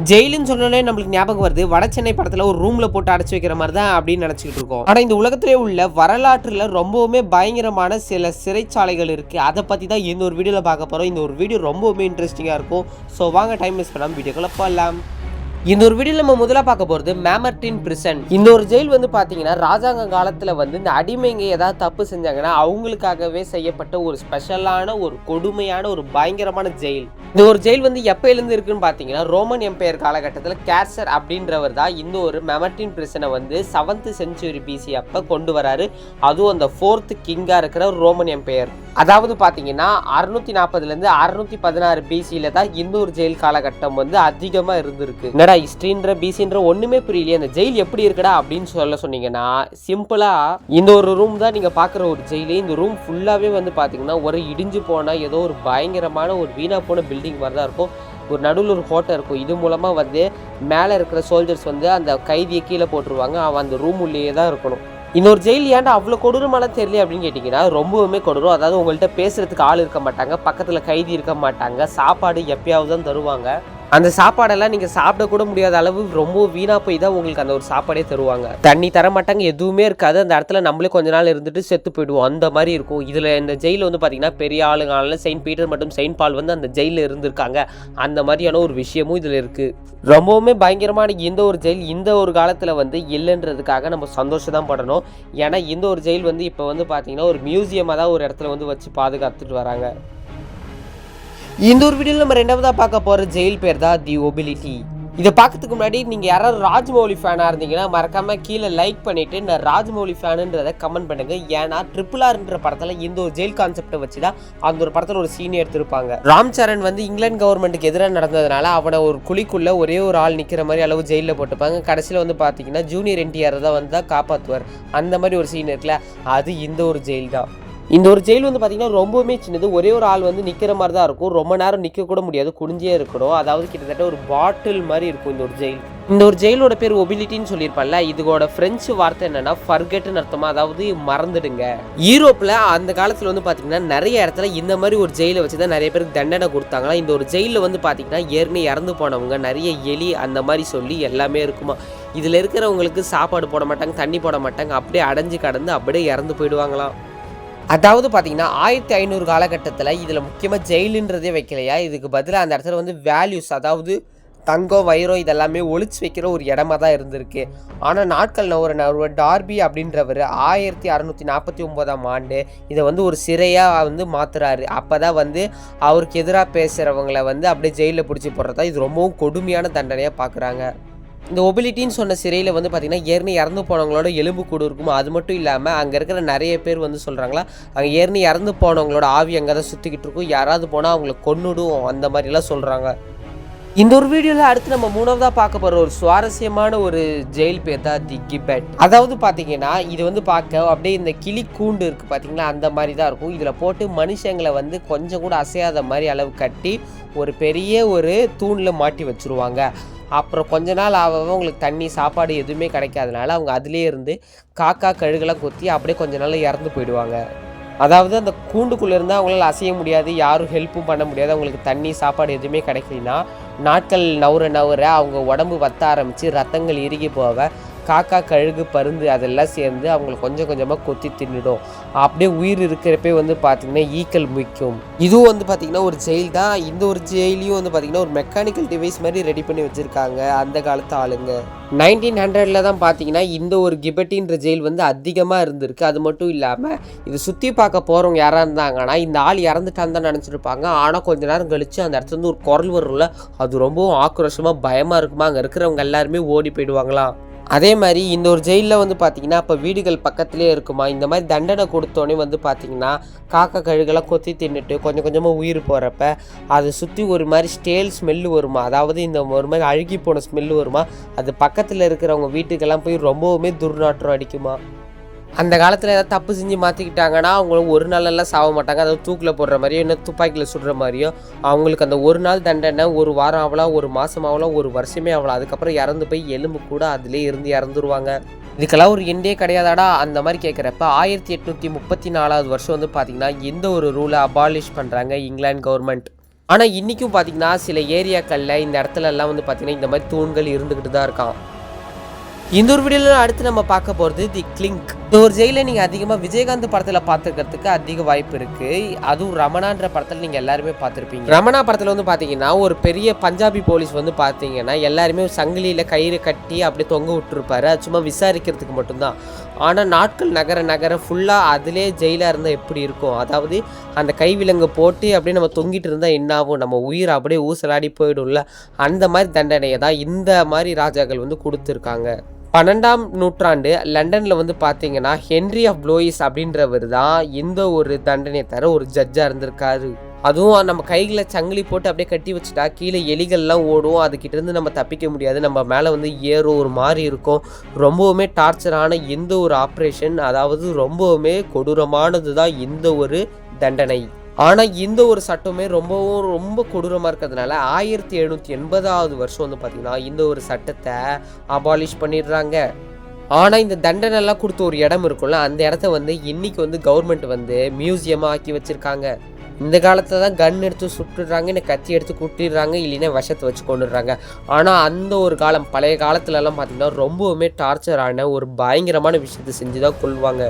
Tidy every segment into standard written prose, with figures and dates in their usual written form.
ஜெயிலுன்னு சொன்னாலே நம்மளுக்கு ஞாபகம் வருது வட சென்னை படத்துல ஒரு ரூம்ல போட்டு அடைச்சு வைக்கிற மாதிரி தான் அப்படின்னு நினைச்சிட்டு இருக்கோம். ஆனா இந்த உலகத்திலே உள்ள வரலாற்றுல ரொம்பவுமே பயங்கரமான சில சிறைச்சாலைகள் இருக்கு. அதை பத்தி தான் இந்த ஒரு வீடியோல பார்க்க போறோம். இந்த ஒரு வீடியோ ரொம்பவுமே இன்ட்ரெஸ்டிங்கா இருக்கும். ஸோ வாங்க டைம் வேஸ்ட் பண்ணாம வீடியோக்குள்ள போகலாம். இந்த ஒரு வீடியோவில் நம்ம முதல்ல பார்க்க போகிறது மேமர்டின் பிரிசன். இந்த ஒரு ஜெயில் வந்து பார்த்தீங்கன்னா ராஜாங்க காலத்தில் வந்து இந்த அடிமைங்க ஏதாவது தப்பு செஞ்சாங்கன்னா அவங்களுக்காகவே செய்யப்பட்ட ஒரு ஸ்பெஷலான ஒரு கொடுமையான ஒரு பயங்கரமான ஜெயில். இந்த ஒரு ஜெயில் வந்து எப்பயிலேருந்து இருக்குன்னு பார்த்தீங்கன்னா ரோமன் எம்பையர் காலகட்டத்தில் கேர்சர் அப்படின்றவர் தான் இந்த ஒரு மேமர்டின் பிரிசனை வந்து 7th century BC அப்போ கொண்டு வராரு. அதுவும் அந்த 4th கிங்காக இருக்கிற ஒரு ரோமன் எம்பையர். அதாவது பார்த்தீங்கன்னா 640 616 BCயில் தான் இந்த ஒரு ஜெயில் காலகட்டம் வந்து அதிகமாக இருந்திருக்கு. ஹிஸ்டரின்ற பிசின்ற ஒண்ணுமே புரியலையே, அந்த ஜெயில் எப்படி இருக்குடா அப்படின்னு சொன்னீங்கன்னா சிம்பிளா இந்த ஒரு ரூம் தான் நீங்க பாக்குற ஒரு ஜெயிலே. இந்த ரூம் ஃபுல்லாவே வந்து பாத்தீங்கன்னா ஒரு இடிஞ்சு போனா ஏதோ ஒரு பயங்கரமான ஒரு வீணா போன பில்டிங் மாதிரி தான் இருக்கும். ஒரு நடுவில் ஒரு ஹோட்டல் இருக்கும். இது மூலமா வந்து மேலே இருக்கிற சோல்ஜர்ஸ் வந்து அந்த கைதியை கீழே போட்டுருவாங்க. அவன் அந்த ரூம் உள்ளேயே தான் இருக்கணும். இன்னொரு ஜெயில் ஏன்டா அவ்வளோ கொடூரமான தெரியல அப்படின்னு கேட்டிங்கன்னா ரொம்பவுமே கொடூரம். அதாவது உங்கள்கிட்ட பேசுறதுக்கு ஆள் இருக்க மாட்டாங்க, பக்கத்தில் கைதி இருக்க மாட்டாங்க, சாப்பாடு எப்பயாவது தான் தருவாங்க. அந்த சாப்பாடெல்லாம் நீங்கள் சாப்பிட கூட முடியாத அளவு ரொம்ப வீணாக போய் தான் உங்களுக்கு அந்த ஒரு சாப்பாடே தருவாங்க. தண்ணி தர மாட்டாங்க, எதுவுமே இருக்காது. அந்த இடத்துல நம்மளே கொஞ்ச நாள் இருந்துட்டு செத்து போயிடுவோம், அந்த மாதிரி இருக்கும். இதில் இந்த ஜெயிலில் வந்து பார்த்தீங்கன்னா பெரிய ஆளுங்களால செயின்ட் பீட்டர் மற்றும் செயின்ட் பால் வந்து அந்த ஜெயிலில் இருந்திருக்காங்க. அந்த மாதிரியான ஒரு விஷயமும் இதில் இருக்குது. ரொம்பவுமே பயங்கரமான இந்த ஒரு ஜெயில் இந்த ஒரு காலத்தில் வந்து இல்லைன்றதுக்காக நம்ம சந்தோஷம் தான் படணும். ஏன்னா இந்த ஒரு ஜெயில் வந்து இப்போ வந்து பார்த்தீங்கன்னா ஒரு மியூசியமாக தான் ஒரு இடத்துல வந்து வச்சு பாதுகாத்துட்டு வராங்க. இந்த ஒரு வீடியோவில் நம்ம ரெண்டாவதாக பார்க்க போகிற ஜெயில் பேர் தான் தி ஒபிலிட்டி. இதை பார்க்கறதுக்கு முன்னாடி நீங்கள் யாராவது ராஜ்மௌலி ஃபேனாக இருந்தீங்கன்னா மறக்காமல் கீழே லைக் பண்ணிவிட்டு நான் ராஜ்மௌலி ஃபேனுன்றதை கமெண்ட் பண்ணுங்கள். ஏன்னா RRRன்ற படத்தில் இந்த ஒரு ஜெயில் கான்செப்டை வச்சு தான் அந்த ஒரு படத்தில் ஒரு சீன் எடுத்திருப்பாங்க. ராம் சரண் வந்து இங்கிலாந்து கவர்மெண்ட்டுக்கு எதிராக நடந்ததுனால அவனை ஒரு குழிக்குள்ளே ஒரே ஒரு ஆள் நிற்கிற மாதிரி அளவு ஜெயிலில் போட்டுப்பாங்க. கடைசியில் வந்து பார்த்தீங்கன்னா ஜூனியர் NTR தான் வந்து தான் காப்பாற்றுவார். அந்த மாதிரி ஒரு சீன் இருக்குல்ல, அது இந்த ஒரு ஜெயில் தான். இந்த ஒரு ஜெயில் வந்து பார்த்தீங்கன்னா ரொம்பவுமே சின்னது. ஒரே ஒரு ஆள் வந்து நிற்கிற மாதிரி தான் இருக்கும். ரொம்ப நேரம் நிற்க கூட முடியாது, குடிஞ்சே இருக்கணும். அதாவது கிட்டத்தட்ட ஒரு பாட்டில் மாதிரி இருக்கும் இந்த ஒரு ஜெயில். இந்த ஒரு ஜெயிலோட பேர் ஒபிலிட்டின்னு சொல்லியிருப்பாங்கல்ல, இதோட ஃப்ரெஞ்சு வார்த்தை என்னன்னா ஃபர்கெட்னு அர்த்தமா, அதாவது மறந்துடுங்க. யூரோப்பில் அந்த காலத்தில் வந்து பார்த்தீங்கன்னா நிறைய இடத்துல இந்த மாதிரி ஒரு ஜெயிலை வச்சு தான் நிறைய பேருக்கு தண்டனை கொடுத்தாங்களா. இந்த ஒரு ஜெயிலில் வந்து பார்த்தீங்கன்னா ஏற்கனவே இறந்து போனவங்க, நிறைய எலி அந்த மாதிரி சொல்லி எல்லாமே இருக்குமா. இதில் இருக்கிறவங்களுக்கு சாப்பாடு போட மாட்டாங்க, தண்ணி போட மாட்டாங்க, அப்படியே அடைஞ்சு கடந்து அப்படியே இறந்து போயிடுவாங்களாம். அதாவது பார்த்தீங்கன்னா 1500 காலகட்டத்தில் இதில் முக்கியமாக ஜெயிலுன்றதே வைக்கலையா, இதுக்கு பதிலாக அந்த இடத்துல வந்து வேல்யூஸ், அதாவது தங்கம் வைரம் இதெல்லாமே ஒழிச்சு வைக்கிற ஒரு இடமா தான் இருந்திருக்கு. ஆனால் நாட்கள் நவர டார்பி அப்படின்றவர் 1649ஆம் ஆண்டு இதை வந்து ஒரு சிறையாக வந்து மாற்றுறாரு. அப்போ தான் வந்து அவருக்கு எதிராக பேசுகிறவங்களை வந்து அப்படியே ஜெயிலில் பிடிச்சி போடுறதா இது ரொம்பவும் கொடுமையான தண்டனையாக பார்க்குறாங்க. இந்த ஒபிலிட்டின்னு சொன்ன சிறையில் வந்து பார்த்திங்கன்னா ஏற்கனவே இறந்து போனவங்களோட எலும்பு கூடு இருக்குமோ. அது மட்டும் இல்லாமல் அங்கே இருக்கிற நிறைய பேர் வந்து சொல்கிறாங்களா, அங்கே ஏற்கனவே இறந்து போனவங்களோட ஆவி அங்கே தான் சுற்றிக்கிட்டு இருக்கும், யாராவது போனால் அவங்கள கொன்னுடும் அந்த மாதிரிலாம் சொல்கிறாங்க. இந்த ஒரு வீடியோவில் அடுத்து நம்ம மூணாவதாக பார்க்க போகிற ஒரு சுவாரஸ்யமான ஒரு ஜெயில் பேர் தான் தி கிபெட். அதாவது பார்த்தீங்கன்னா இது வந்து பார்க்க அப்படியே இந்த கிளி கூண்டு இருக்குது பார்த்தீங்களா, அந்த மாதிரி தான் இருக்கும். இதில் போட்டு மனுஷங்களை வந்து கொஞ்சம் கூட அசையாத மாதிரி அளவு கட்டி ஒரு பெரிய ஒரு தூணில் மாட்டி வச்சுருவாங்க. அப்புறம் கொஞ்ச நாள் ஆகவே உங்களுக்கு தண்ணி சாப்பாடு எதுவுமே கிடைக்காதனால அவங்க அதிலே இருந்து காக்கா கழுகெல்லாம் கொத்தி அப்படியே கொஞ்ச நாள் இறந்து போயிடுவாங்க. அதாவது அந்த கூண்டுக்குள்ளே இருந்தால் அவங்களால அசைய முடியாது, யாரும் ஹெல்ப்பும் பண்ண முடியாது. அவங்களுக்கு தண்ணி சாப்பாடு எதுவுமே கிடைக்கலனா நாட்கள் நவுற அவங்க உடம்பு வத்த ஆரம்பித்து ரத்தங்கள் இறுகி போக காக்கா கழுகு பருந்து அதெல்லாம் சேர்ந்து அவங்களை கொஞ்சம் கொஞ்சமாக கொத்தி தின்னுடும். அப்படியே உயிர் இருக்கிறப்பே வந்து பார்த்திங்கன்னா ஈக்கள் முய்க்கும். இதுவும் வந்து பார்த்திங்கன்னா ஒரு ஜெயில் தான். இந்த ஒரு ஜெயிலையும் வந்து பார்த்திங்கன்னா ஒரு மெக்கானிக்கல் டிவைஸ் மாதிரி ரெடி பண்ணி வச்சுருக்காங்க அந்த காலத்து ஆளுங்க. 1900 தான் பார்த்தீங்கன்னா இந்த ஒரு கிபெட்டின்ற ஜெயில் வந்து அதிகமாக இருந்திருக்கு. அது மட்டும் இல்லாமல் இது சுற்றி பார்க்க போகிறவங்க யாராக இருந்தாங்கன்னா இந்த ஆள் இறந்துட்டான்னு தான் நினச்சிருப்பாங்க. ஆனால் கொஞ்ச நேரம் கழித்து அந்த இடத்துல இருந்து ஒரு குரல் வரும்ல, அது ரொம்பவும் ஆக்ரோஷமாக பயமாக இருக்குமா. அங்கே இருக்கிறவங்க எல்லாருமே ஓடி போயிடுவாங்களாம். அதே மாதிரி இந்த ஒரு ஜெயிலில் வந்து பார்த்திங்கன்னா இப்போ வீடுகள் பக்கத்துலேயே இருக்குமா. இந்த மாதிரி தண்டனை கொடுத்தோன்னே வந்து பார்த்திங்கன்னா காக்கா கழுகெல்லாம் கொத்தி தின்னுட்டு கொஞ்சம் கொஞ்சமாக உயிர் போகிறப்ப அதை சுற்றி ஒரு மாதிரி ஸ்டேல் ஸ்மெல்லு வருமா. அதாவது இந்த ஒரு மாதிரி அழுகி போன ஸ்மெல்லு வருமா. அது பக்கத்தில் இருக்கிறவங்க வீட்டுக்கெல்லாம் போய் ரொம்பவுமே துர்நாற்றம் அடிக்குமா. அந்த காலத்தில் ஏதாவது தப்பு செஞ்சு மாற்றிக்கிட்டாங்கன்னா அவங்களும் ஒரு நாளெல்லாம் சாக மாட்டாங்க. அதாவது தூக்கில் போடுற மாதிரியோ இல்லை துப்பாக்கியில் சுடுற மாதிரியோ அவங்களுக்கு அந்த ஒரு நாள் தண்டனை ஒரு வாரம் ஆகலாம், ஒரு மாதம் ஆகலாம், ஒரு வருஷமே ஆகலாம். அதுக்கப்புறம் இறந்து போய் எலும்பு கூட அதிலே இருந்து இறந்துருவாங்க. இதுக்கெல்லாம் ஒரு எண்டே கிடையாதாடா அந்த மாதிரி கேட்குறப்ப 1834 வந்து பார்த்திங்கன்னா இந்த ஒரு ரூலை அபாலிஷ் பண்ணுறாங்க இங்கிலாந்து கவர்மெண்ட். ஆனால் இன்றைக்கும் பார்த்தீங்கன்னா சில ஏரியாக்களில் இந்த இடத்துலலாம் வந்து பார்த்திங்கன்னா இந்த மாதிரி தூண்கள் இருந்துக்கிட்டு தான் இருக்கான். இந்த ஒரு வீடியோவில் அடுத்து நம்ம பார்க்க போகிறது தி கிளிங்க். இந்த ஒரு ஜெயிலை நீங்கள் அதிகமாக விஜயகாந்த் படத்தில் பார்த்துக்கிறதுக்கு அதிக வாய்ப்பு இருக்குது. அதுவும் ரமணான்ற படத்தில் நீங்கள் எல்லாருமே பார்த்துருப்பீங்க. ரமணா படத்தில் வந்து பார்த்தீங்கன்னா ஒரு பெரிய பஞ்சாபி போலீஸ் வந்து பார்த்தீங்கன்னா எல்லாருமே சங்கிலியில் கயிறு கட்டி அப்படியே தொங்க விட்டுருப்பாரு. அது சும்மா விசாரிக்கிறதுக்கு மட்டும்தான். ஆனால் நாட்கள் நகர நகர ஃபுல்லாக அதிலே ஜெயிலாக இருந்தால் எப்படி இருக்கும்? அதாவது அந்த கைவிலங்கு போட்டு அப்படியே நம்ம தொங்கிட்டு இருந்தால் என்ன ஆகும்? நம்ம உயிர் அப்படியே ஊசலாடி போயிடும்ல. அந்த மாதிரி தண்டனையை தான் இந்த மாதிரி ராஜாக்கள் வந்து கொடுத்துருக்காங்க. 12ஆம் நூற்றாண்டு லண்டனில் வந்து பார்த்தீங்கன்னா ஹென்ரி ஆஃப் ப்ளோயிஸ் அப்படின்றவர் தான் இந்த ஒரு தண்டனையை தர ஒரு ஜட்ஜாக இருந்திருக்காரு. அதுவும் நம்ம கைகளை சங்கிலி போட்டு அப்படியே கட்டி வச்சுட்டா கீழே எலிகள்லாம் ஓடும். அதுக்கிட்டேருந்து நம்ம தப்பிக்க முடியாது. நம்ம மேலே வந்து ஏறும் ஒரு மாதிரி இருக்கும். ரொம்பவுமே டார்ச்சரான இந்த ஒரு ஆப்ரேஷன், அதாவது ரொம்பவுமே கொடூரமானது தான் இந்த ஒரு தண்டனை. ஆனால் இந்த ஒரு சட்டமே ரொம்ப கொடூரமாக இருக்கிறதுனால 1780ஆவது வருஷம் வந்து பார்த்திங்கன்னா இந்த ஒரு சட்டத்தை அபாலிஷ் பண்ணிடுறாங்க. ஆனால் இந்த தண்டனைலாம் கொடுத்த ஒரு இடம் இருக்கும்ல, அந்த இடத்த வந்து இன்றைக்கி வந்து கவர்மெண்ட் வந்து மியூசியமாக ஆக்கி வச்சுருக்காங்க. இந்த காலத்தில் தான் கன் எடுத்து சுட்டுடுறாங்க, இல்லை கத்தி எடுத்து குட்டிடுறாங்க, இல்லைன்னா விஷத்தை வச்சு கொண்டுடுறாங்க. ஆனால் அந்த ஒரு காலம் பழைய காலத்துலலாம் பார்த்திங்கன்னா ரொம்பவுமே டார்ச்சரான ஒரு பயங்கரமான விஷயத்தை செஞ்சு தான் கொள்வாங்க.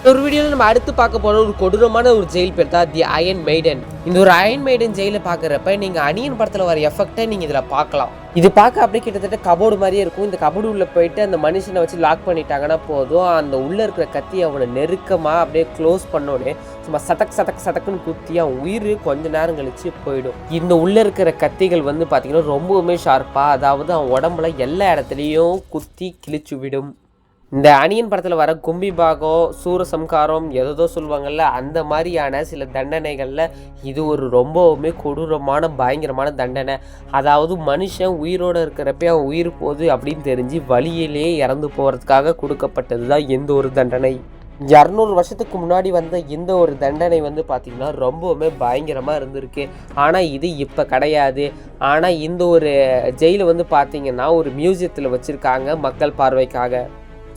ஒரு வீடியோவில் நம்ம அடுத்து பார்க்க போகிற ஒரு கொடூரமான ஒரு ஜெயில் பேர் தான் தி அயன் மெய்டன். இந்த ஒரு அயன் மெய்டன் ஜெயிலை பார்க்குறப்ப நீங்கள் அனியன் படத்தில் வர எஃபெக்டை நீங்கள் இதில் பார்க்கலாம். இது பார்க்க அப்படியே கிட்டத்தட்ட கபோர்டு மாதிரியே இருக்கும். இந்த கபோர்டு உள்ளே போயிட்டு அந்த மனுஷனை வச்சு லாக் பண்ணிட்டாங்கன்னா போதும், அந்த உள்ளே இருக்கிற கத்தி அவனை நெருக்கமாக அப்படியே க்ளோஸ் பண்ணோடனே சும்மா சதக்குன்னு குத்தி அவன் உயிர் கொஞ்ச நேரம் கழிச்சு போயிடும். இந்த உள்ளே இருக்கிற கத்திகள் வந்து பார்த்திங்கன்னா ரொம்பவுமே ஷார்ப்பாக, அதாவது அவன் உடம்புல எல்லா இடத்துலையும் குத்தி கிழிச்சு விடும். இந்த அனியன் படத்தில் வர கும்பி பாகம், சூரசம்காரம் எதோ சொல்லுவாங்கள்ல, அந்த மாதிரியான சில தண்டனைகளில் இது ஒரு ரொம்பவுமே கொடூரமான பயங்கரமான தண்டனை. அதாவது மனுஷன் உயிரோடு இருக்கிறப்ப அவன் உயிர் போகுது அப்படின்னு தெரிஞ்சு வழியிலேயே இறந்து போகிறதுக்காக கொடுக்கப்பட்டது தான் எந்த ஒரு தண்டனை. 200 வருஷத்துக்கு முன்னாடி வந்த இந்த ஒரு தண்டனை வந்து பார்த்திங்கன்னா ரொம்பவுமே பயங்கரமாக இருந்திருக்கு. ஆனால் இது இப்போ கிடையாது. ஆனால் இந்த ஒரு ஜெயிலை வந்து பார்த்திங்கன்னா ஒரு மியூசியத்தில் வச்சுருக்காங்க மக்கள் பார்வைக்காக.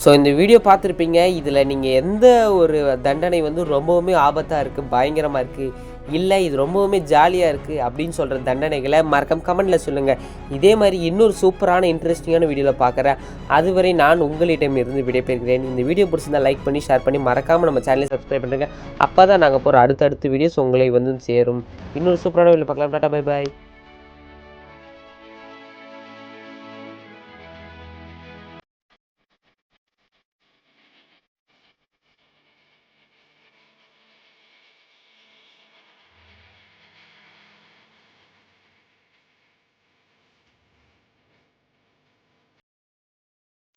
ஸோ இந்த வீடியோ பார்த்துருப்பீங்க. இதில் நீங்கள் எந்த ஒரு தண்டனை வந்து ரொம்பவுமே ஆபத்தாக இருக்குது, பயங்கரமாக இருக்குது, இல்லை இது ரொம்பவுமே ஜாலியாக இருக்குது அப்படின்னு சொல்கிற தண்டனைகளை மறக்காம கமெண்ட்டில் சொல்லுங்கள். இதே மாதிரி இன்னொரு சூப்பரான இன்ட்ரெஸ்டிங்கான வீடியோவில் பார்க்குறேன். அதுவரை நான் உங்களிடம் இருந்து விடைபெறுகிறேன். இந்த வீடியோ பிடிச்சிருந்தால் லைக் பண்ணி ஷேர் பண்ணி மறக்காமல் நம்ம சேனலை சப்ஸ்கிரைப் பண்ணுங்கள். அப்போ தான் நாங்கள் போகிற அடுத்தடுத்த வீடியோஸ் உங்களை வந்து சேரும். இன்னொரு சூப்பரான வீடியோ பார்க்கலாம். Tata, bye bye.